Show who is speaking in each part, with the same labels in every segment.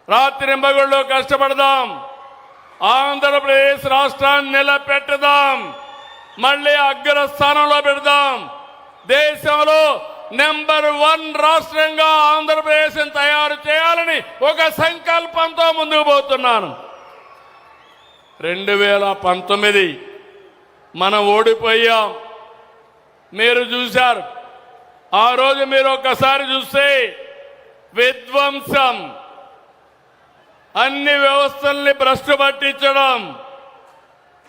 Speaker 1: రాత్రింబగళ్ళు కష్టపడదాం. ఆంధ్రప్రదేశ్ రాష్ట్రాన్ని నిలబెట్టుదాం. మళ్ళీ అగ్రస్థానంలో పెడదాం. దేశంలో నెంబర్ 1 రాష్ట్రంగా ఆంధ్రప్రదేశ్ తయారు చేయాలని ఒక సంకల్పంతో ముందుకు పోతున్నాను. 2019 మనం ఓడిపోయాం. మీరు చూశారు. ఆ రోజు మీరు ఒక్కసారి చూస్తే విధ్వంసం, అన్ని వ్యవస్థల్ని భ్రష్టు పట్టించడం.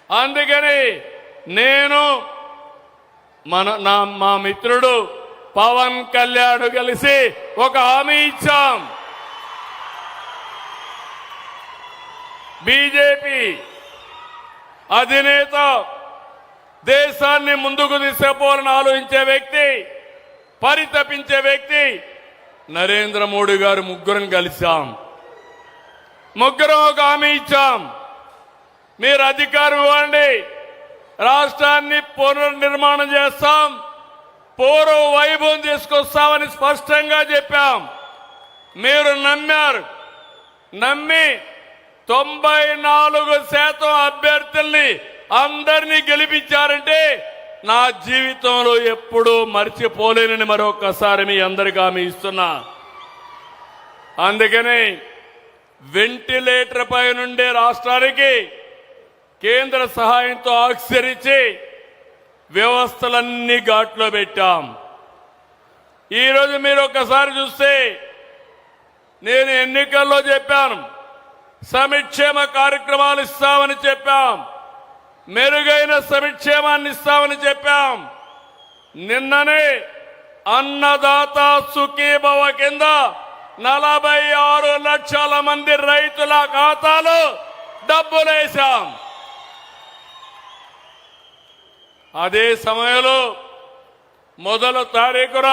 Speaker 1: అందుకని నేను మా మిత్రుడు పవన్ కళ్యాణ్ కలిసి ఒక హామీ ఇచ్చాం. బీజేపీ అధినేత దేశాన్ని ముందుకు తీసుకుపోవాలని ఆలోచించే వ్యక్తి, పరితపించే వ్యక్తి నరేంద్ర మోడీ గారు. ముగ్గురం కలిసాం. ముగ్గురం ఒక హామీ ఇచ్చాం. మీరు అధికారం ఇవ్వండి, రాష్ట్రాన్ని పునర్నిర్మాణం చేస్తాం, పూర్వ వైభవం తీసుకొస్తామని స్పష్టంగా చెప్పాం. మీరు నమ్మారు. నమ్మి 94% అభ్యర్థుల్ని అందరినీ గెలిపించారంటే నా జీవితంలో ఎప్పుడూ మర్చిపోలేనని మరొకసారి మీ అందరికీ హామీ ఇస్తున్నా. అందుకని వెంటిలేటర్ పై నుండే రాష్ట్రానికి కేంద్ర సహాయంతో ఆక్సిజన్ ఇచ్చి వ్యవస్థలన్నీ ఘాట్లో పెట్టాం. ఈరోజు మీరు ఒక్కసారి చూస్తే నేను ఎన్నికల్లో చెప్పాను, సంక్షేమ కార్యక్రమాలు ఇస్తామని చెప్పాం, మెరుగైన సంక్షేమాన్ని ఇస్తామని చెప్పాం. నిన్ననే అన్నదాత సుఖీభవ కింద 46 లక్షల మంది రైతుల ఖాతాలో డబ్బులేశాం. అదే సమయంలో మొదటి తారీఖున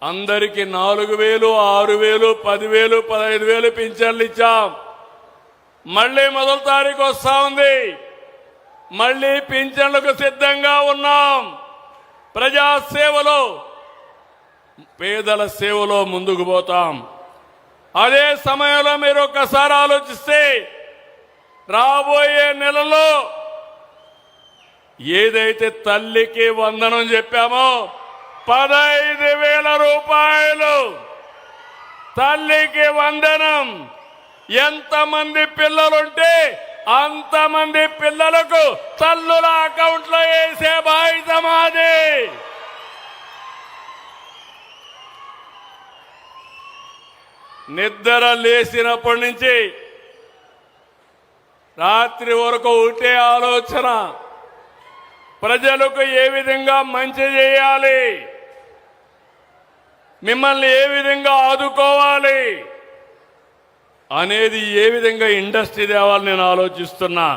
Speaker 1: అందరికీ 4,000, 6,000, 10,000, 15,000 పింఛన్లు ఇచ్చాం. మళ్లీ మొదటి తారీఖు వస్తా ఉంది. మళ్లీ పింఛన్లకు సిద్ధంగా ఉన్నాం. ప్రజాసేవలో, పేదల సేవలో ముందుకు పోతాం. అదే సమయంలో మీరు ఒక్కసారి ఆలోచిస్తే రాబోయే నెలలో ఏదైతే తల్లికి వందనం చెప్పామో 15,000 రూపాయలు తల్లికి వందనం. ఎంతమంది పిల్లలుంటే అంతమంది పిల్లలకు తల్లుల అకౌంట్లో వేసే బాధ్యత మాది. నిద్ర లేచినప్పటి నుంచి రాత్రి వరకు ఒకటే ఆలోచన, ప్రజలకు ఏ విధంగా మంచి చేయాలి, మిమ్మల్ని ఏ విధంగా ఆదుకోవాలి అనేది, ఏ విధంగా ఇండస్ట్రీ తేవాలని నేను ఆలోచిస్తున్నా.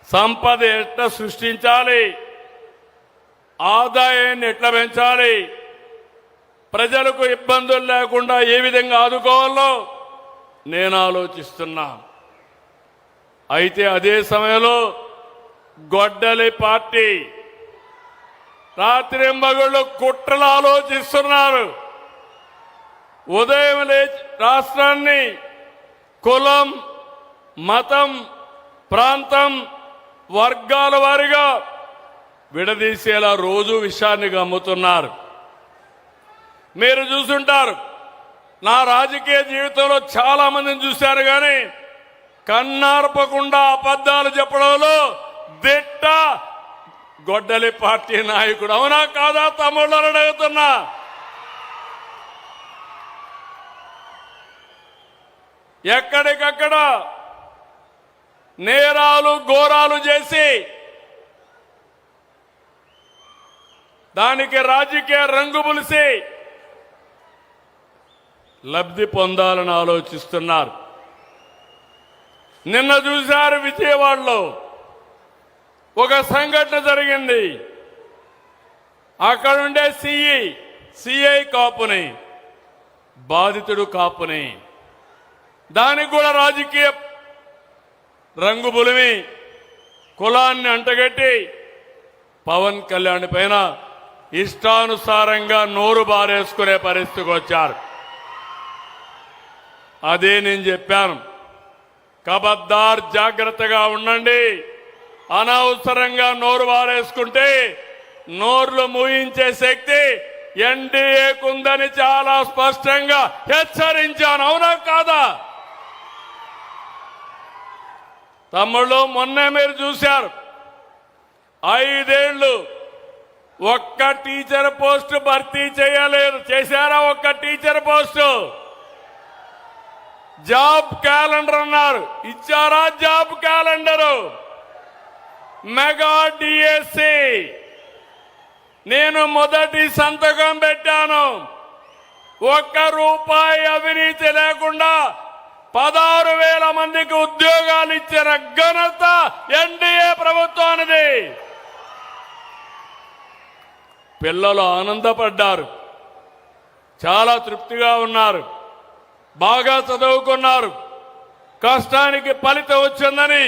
Speaker 1: సంపద ఎట్లా సృష్టించాలి, ఆదాయాన్ని ఎట్లా పెంచాలి, ప్రజలకు ఇబ్బందులు లేకుండా ఏ విధంగా ఆదుకోవాలో నేను ఆలోచిస్తున్నా. అయితే అదే సమయంలో గొడ్డలి పార్టీ రాత్రింబగళ్ళు కుట్రలు ఆలోచిస్తున్నారు. ఉదయం లేచి రాష్ట్రాన్ని కులం, మతం, ప్రాంతం, వర్గాల వారిగా విడదీసేలా రోజు విషయాన్ని గమ్ముతున్నారు. మీరు చూసుంటారు, నా రాజకీయ జీవితంలో చాలా మందిని చూశారు, కానీ కన్నార్పకుండా అబద్ధాలు చెప్పడంలో దిట్ట గొడ్డలి పార్టీ నాయకుడు. అవునా కాదా తమ్ముళ్ళని అడుగుతున్నా. ఎక్కడికక్కడ నేరాలు ఘోరాలు చేసి దానికి రాజకీయ రంగు పులిసి లబ్ధి పొందాలని ఆలోచిస్తున్నారు. నిన్న చూశారు విజయవాడలో ఒక సంఘటన జరిగింది. అక్కడుండే సిఐ కాపుని, బాధితుడు కాపుని, దానికి కూడా రాజకీయ రంగు పులిమి కులాన్ని అంటగట్టి పవన్ కళ్యాణ్ పైన ఇష్టానుసారంగా నోరు బారేసుకునే పరిస్థితికి వచ్చారు. అదే నేను చెప్పాను. కబద్దార్, జాగ్రత్తగా ఉండండి. అనవసరంగా నోరు వారేసుకుంటే నోర్లు మూయించే శక్తి ఎన్డీఏకుందని చాలా స్పష్టంగా హెచ్చరించాను. అవునా కాదా? తమ్ముళ్ళు, మొన్నే మీరు చూశారు, 5 ఏళ్లు ఒక్క టీచర్ పోస్టు భర్తీ చేయలేదు. చేశారా? ఒక్క టీచర్ పోస్టు. జాబ్ క్యాలెండర్ అన్నారు, ఇచ్చారా? Job calendar. మెగా డిఎస్సి నేను మొదటి సంతకం పెట్టాను. ₹1 అవినీతి లేకుండా 16,000 మందికి ఉద్యోగాలు ఇచ్చిన ఘనత ఎన్డీఏ ప్రభుత్వానిది. పిల్లలు ఆనందపడ్డారు, చాలా తృప్తిగా ఉన్నారు, బాగా చదువుకున్నారు, కష్టానికి ఫలితం వచ్చిందని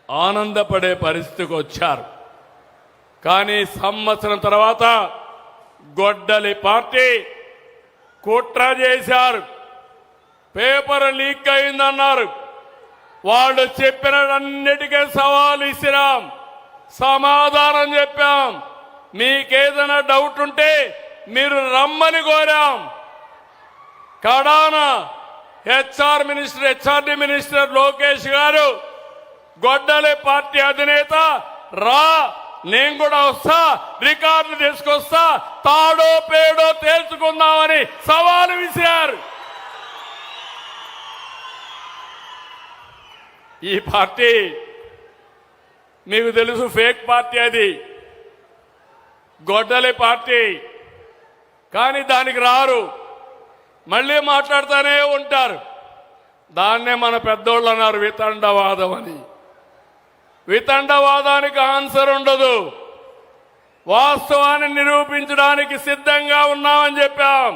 Speaker 1: ఆనందపడే పరిస్థితికి వచ్చారు. కానీ సంవత్సరం తర్వాత గొడ్డలి పార్టీ కుట్ర చేశారు. పేపర్ లీక్ అయిందన్నారు. వాళ్ళు చెప్పినన్నిటికీ సవాల్ ఇసిరాం, సమాధానం చెప్పాం. మీకేదైనా డౌట్ ఉంటే మీరు రమ్మని కోరాం. కడాన హెచ్ఆర్డి మినిస్టర్ లోకేష్ గారు, గొడ్డలి పార్టీ అధినేత, రా నేను కూడా వస్తా, రికార్డులు తీసుకొస్తా, తాడో పేడో తేల్చుకుందామని సవాలు విసిరారు. ఈ పార్టీ మీకు తెలుసు, ఫేక్ పార్టీ అది, గొడ్డలి పార్టీ. కానీ దానికి రారు, మళ్ళీ మాట్లాడుతూనే ఉంటారు. దాన్నే మన పెద్దోళ్ళు అన్నారు వితండవాదం అని. వితండవాదానికి ఆన్సర్ ఉండదు. వాస్తవాన్ని నిరూపించడానికి సిద్ధంగా ఉన్నామని చెప్పాం.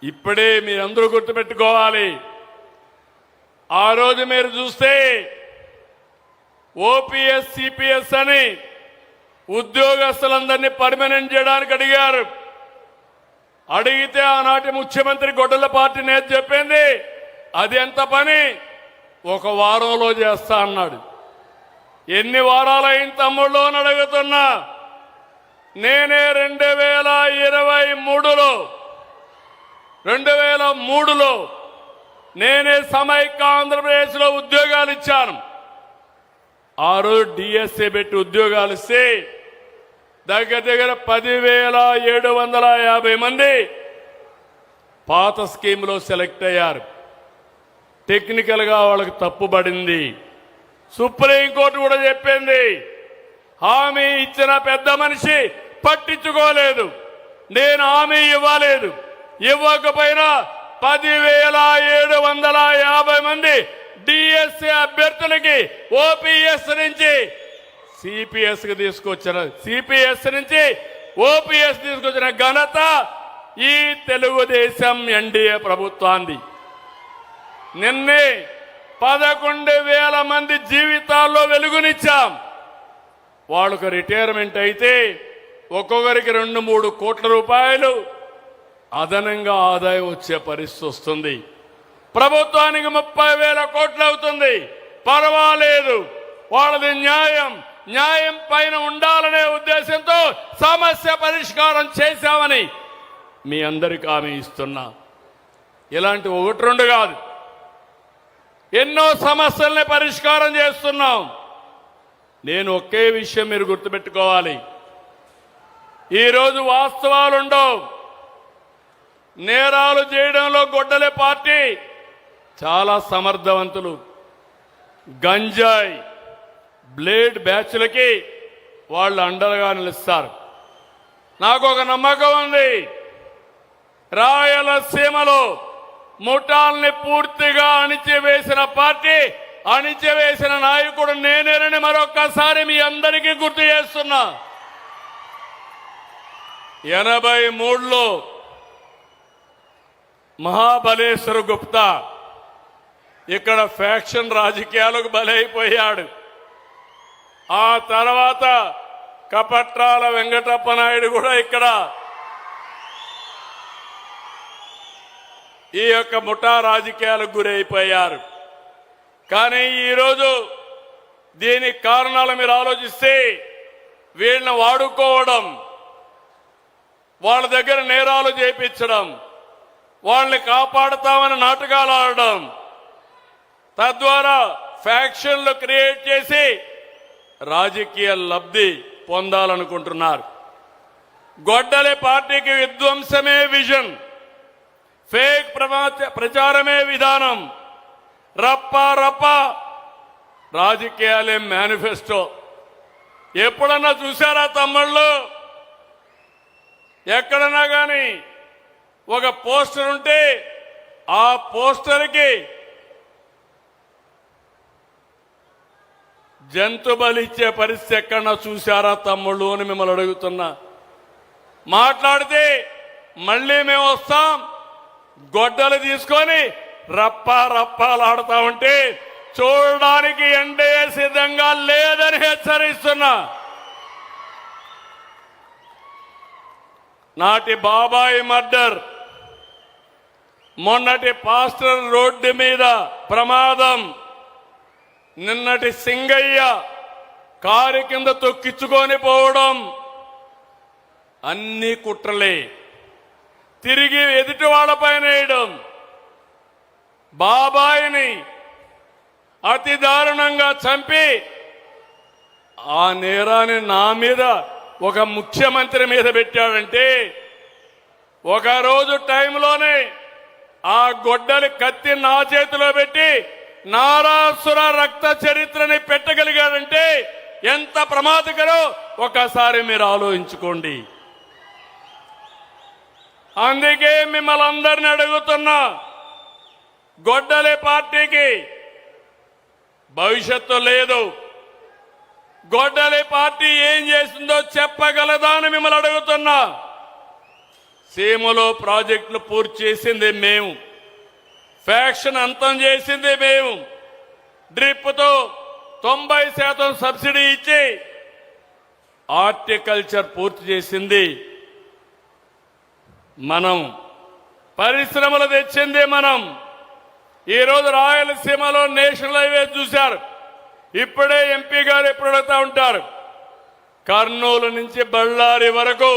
Speaker 1: ఇప్పుడే మీరందరూ గుర్తుపెట్టుకోవాలి. ఆ రోజు మీరు చూస్తే ఓపీఎస్ సిపిఎస్ అని ఉద్యోగస్తులందరినీ పర్మనెంట్ చేయడానికి అడిగారు. అడిగితే ఆనాటి ముఖ్యమంత్రి గొడ్డల పార్టీ నేత చెప్పింది, అది ఎంత పని, 1 వారంలో చేస్తా అన్నాడు. ఎన్ని వారాలైన తమ్ముళ్ళు అని అడుగుతున్నా. నేనే 2003లో నేనే సమైక్య ఆంధ్రప్రదేశ్లో ఉద్యోగాలు ఇచ్చాను. ఆ రోజు డిఎస్ఏ పెట్టి ఉద్యోగాలు ఇస్తే దగ్గర 10,750 మంది పాత స్కీమ్లో సెలెక్ట్ అయ్యారు. టెక్నికల్ గా వాళ్ళకి తప్పుబడింది. సుప్రీంకోర్టు కూడా చెప్పింది, హామీ ఇచ్చిన పెద్ద మనిషి పట్టించుకోలేదు. నేను హామీ ఇవ్వలేదు, ఇవ్వకపోయినా 10,750 మంది డిఎస్సీ అభ్యర్థులకి ఓపీఎస్ నుంచి సిపిఎస్ కి తీసుకొచ్చిన, సిపిఎస్ నుంచి ఓపీఎస్ తీసుకొచ్చిన ఘనత ఈ తెలుగుదేశం ఎన్డీఏ ప్రభుత్వాన్ని. నిన్నే 11,000 మంది జీవితాల్లో వెలుగునిచ్చాం. వాళ్ళకు రిటైర్మెంట్ అయితే ఒక్కొక్కరికి 2-3 కోట్ల రూపాయలు అదనంగా ఆదాయం వచ్చే పరిస్థితి వస్తుంది. ప్రభుత్వానికి 30,000 కోట్లు అవుతుంది. పర్వాలేదు, వాళ్ళది న్యాయం, న్యాయం పైన ఉండాలనే ఉద్దేశంతో సమస్య పరిష్కారం చేశామని మీ అందరికీ హామీ ఇస్తున్నా. ఇలాంటి 1-2 కాదు, ఎన్నో సమస్యల్ని పరిష్కారం చేస్తున్నాం. నేను ఒకే విషయం మీరు గుర్తుపెట్టుకోవాలి, ఈరోజు వాస్తవాలుండవు. నేరాలు చేయడంలో గొడ్డలి పార్టీ చాలా సమర్థవంతులు. గంజాయి బ్లేడ్ బ్యాచ్లకి వాళ్ళు అండగా నిలుస్తారు. నాకు ఒక నమ్మకం ఉంది, రాయలసీమలో ముఠాల్ని పూర్తిగా అణిచివేసిన పార్టీ, అణిచివేసిన నాయకుడు నేనేనని మరొక్కసారి మీ అందరికీ గుర్తు చేస్తున్నా. 83లో మహాబలేశ్వర గుప్తా ఇక్కడ ఫ్యాక్షన్ రాజకీయాలకు బలైపోయాడు. ఆ తర్వాత కపట్రాల వెంకటప్ప నాయుడు కూడా ఇక్కడ ఈ యొక్క ముఠా రాజకీయాలకు గురైపోయారు. కానీ ఈరోజు దీనికి కారణాలు మీరు ఆలోచిస్తే వీళ్ళని వాడుకోవడం, వాళ్ళ దగ్గర నేరాలు చేయించడం, వాళ్ళని కాపాడుతామని నాటకాలు ఆడడం, తద్వారా ఫ్యాక్షన్లు క్రియేట్ చేసి రాజకీయ లబ్ధి పొందాలనుకుంటున్నారు. గొడ్డలి పార్టీకి విధ్వంసమే విజన్, ఫేక్ ప్రచారమే విధానం, రప్ప రప్ప రాజకీయాలే మేనిఫెస్టో. ఎప్పుడన్నా చూసారా తమ్ముళ్ళు? ఎక్కడన్నా కానీ ఒక పోస్టర్ ఉంటే ఆ పోస్టర్కి జంతు బలిచ్చే పరిస్థితి ఎక్కడన్నా చూసారా తమ్ముళ్ళు అని మిమ్మల్ని అడుగుతున్నా. మాట్లాడితే మళ్ళీ మేము వస్తాం, గొడ్డలు తీసుకొని రప్ప రప్పాలాడుతా ఉంటే చూడడానికి ఎన్డీఏ సిద్ధంగా లేదని హెచ్చరిస్తున్నా. నాటి బాబాయి మర్డర్, మొన్నటి పాస్టర్ రోడ్డు మీద ప్రమాదం, నిన్నటి సింగయ్య కారు కింద తొక్కించుకొని పోవడం అన్ని కుట్రలే. తిరిగి ఎదుటి వాళ్ళపైన వేయడం, బాబాయిని అతి దారుణంగా చంపి ఆ నేరాన్ని నా మీద ఒక ముఖ్యమంత్రి మీద పెట్టాడంటే, ఒకరోజు టైంలోనే ఆ గొడ్డలి కత్తి నా చేతిలో పెట్టి నారాసుర రక్త చరిత్రని పెట్టగలిగాడంటే ఎంత ప్రమాదకరో ఒకసారి మీరు ఆలోచించుకోండి. అందుకే మిమ్మల్ని అందరినీ అడుగుతున్నా, గొడ్డలి పార్టీకి భవిష్యత్తు లేదు. గొడ్డలి పార్టీ ఏం చేసిందో చెప్పగలదా అని మిమ్మల్ని అడుగుతున్నా. సీమలో ప్రాజెక్టులు పూర్తి చేసింది మేము, ఫ్యాక్షన్ అంతం చేసింది మేము, డ్రిప్తో 90% సబ్సిడీ ఇచ్చి హార్టికల్చర్ పూర్తి చేసింది మనం, పరిశ్రమలు తెచ్చింది మనం. ఈరోజు రాయలసీమలో నేషనల్ హైవే చూశారు. ఇప్పుడే ఎంపీ గారు ఎప్పుడు అడుగుతా ఉంటారు, కర్నూలు నుంచి బళ్ళారి వరకు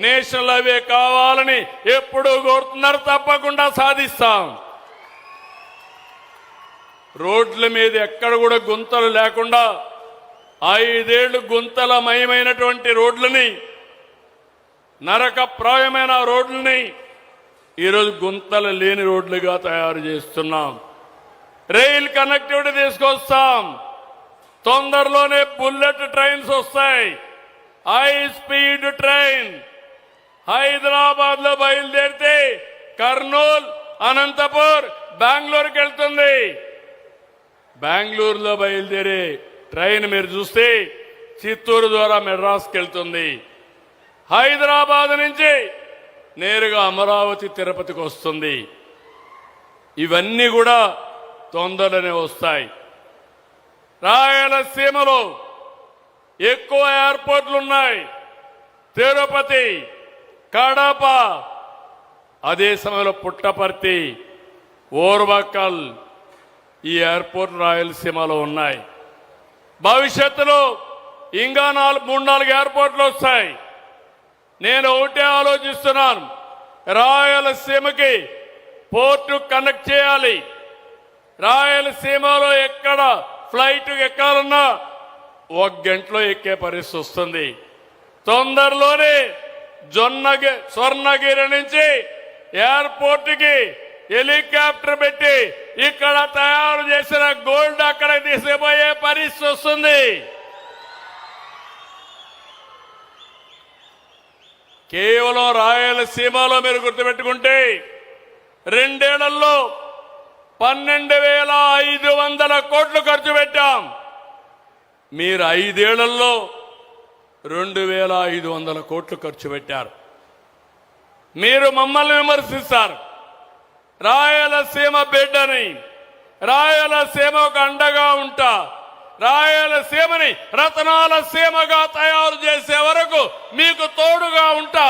Speaker 1: నేషనల్ హైవే కావాలని ఎప్పుడు కోరుతున్నారు. తప్పకుండా సాధిస్తాం. రోడ్ల మీద ఎక్కడ కూడా గుంతలు లేకుండా 5 ఏళ్లు గుంతలమయమైనటువంటి రోడ్లని, నరకప్రాయమైన రోడ్లని ఈరోజు గుంతలు లేని రోడ్లుగా తయారు చేస్తున్నాం. రైల్ కనెక్టివిటీ తీసుకొస్తాం. తొందరలోనే బుల్లెట్ ట్రైన్స్ వస్తాయి. హై స్పీడ్ ట్రైన్ హైదరాబాద్ లో బయలుదేరితే కర్నూలు, అనంతపూర్, బెంగళూరుకి వెళ్తుంది. బెంగళూరులో బయలుదేరే ట్రైన్ మీరు చూస్తే చిత్తూరు ద్వారా మెడ్రాస్కి వెళ్తుంది. హైదరాబాద్ నుంచి నేరుగా అమరావతి, తిరుపతికి వస్తుంది. ఇవన్నీ కూడా తొందరలోనే వస్తాయి. రాయలసీమలో ఎక్కువ ఎయిర్పోర్ట్లు ఉన్నాయి. తిరుపతి, కడప, అదే సమయంలో పుట్టపర్తి, ఓర్వకల్, ఈ ఎయిర్పోర్ట్ రాయలసీమలో ఉన్నాయి. భవిష్యత్తులో ఇంకా 3-4 ఎయిర్పోర్ట్లు వస్తాయి. నేను ఒకటే ఆలోచిస్తున్నాను, రాయలసీమకి పోర్టు కనెక్ట్ చేయాలి. రాయలసీమలో ఎక్కడ ఫ్లైట్ ఎక్కాలన్నా 1 గంటలో ఎక్కే పరిస్థితి వస్తుంది. తొందరలోనే స్వర్ణగిరి నుంచి ఎయిర్పోర్ట్కి హెలికాప్టర్ పెట్టి ఇక్కడ తయారు చేసిన గోల్డ్ అక్కడ తీసుకుపోయే పరిస్థితి వస్తుంది. కేవలం రాయలసీమలో మీరు గుర్తుపెట్టుకుంటే 2 ఏళ్లలో 12,500 కోట్లు ఖర్చు పెట్టాం. మీరు 5 ఏళ్లలో 2,500 కోట్లు ఖర్చు పెట్టారు. మీరు మమ్మల్ని విమర్శిస్తారు, రాయలసీమ బిడ్డని, రాయలసీమకు అండగా ఉంటా, రాయలసీమని రతనాల సీమగా తయారు చేసే వరకు మీకు తోడుగా ఉంటా.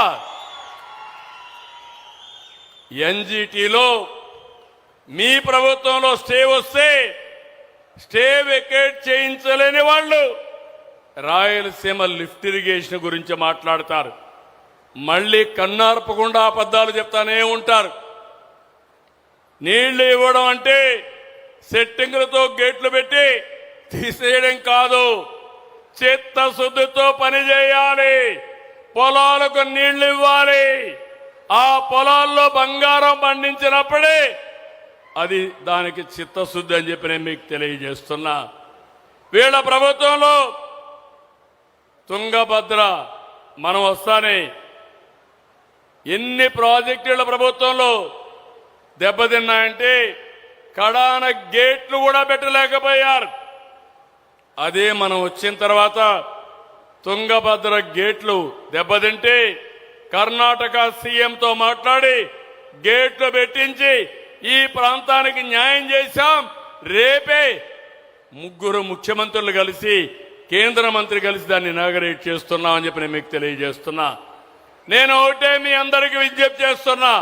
Speaker 1: ఎన్జిటిలో మీ ప్రభుత్వంలో స్టే వస్తే స్టే వెకేట్ చేయించలేని వాళ్ళు రాయలసీమ లిఫ్ట్ ఇరిగేషన్ గురించి మాట్లాడతారు. మళ్ళీ కన్నార్పకుండా అబద్ధాలు చెప్తానే ఉంటారు. నీళ్లు ఇవ్వడం అంటే సెట్టింగులతో గేట్లు పెట్టి తీసేయడం కాదు, చిత్తశుద్ధితో పనిచేయాలి. పొలాలకు నీళ్లు ఇవ్వాలి. ఆ పొలాల్లో బంగారం పండించినప్పుడే అది దానికి చిత్తశుద్ధి అని చెప్పి నేను మీకు తెలియజేస్తున్నా. వీళ్ళ ప్రభుత్వంలో తుంగభద్ర మనం వస్తానే ఎన్ని ప్రాజెక్టుల ప్రభుత్వంలో దెబ్బతిన్నాయంటే కడాన గేట్లు కూడా పెట్టలేకపోయారు. అదే మనం వచ్చిన తర్వాత తుంగభద్ర గేట్లు దెబ్బతింటే కర్ణాటక సీఎంతో మాట్లాడి గేట్లు పెట్టించి ఈ ప్రాంతానికి న్యాయం చేశాం. రేపే ముగ్గురు ముఖ్యమంత్రులు కలిసి కేంద్ర మంత్రి కలిసి దాన్ని ఇనాగరేట్ చేస్తున్నామని చెప్పి నేను మీకు తెలియజేస్తున్నా. నేను ఒకటే మీ అందరికీ విజ్ఞప్తి చేస్తున్నా.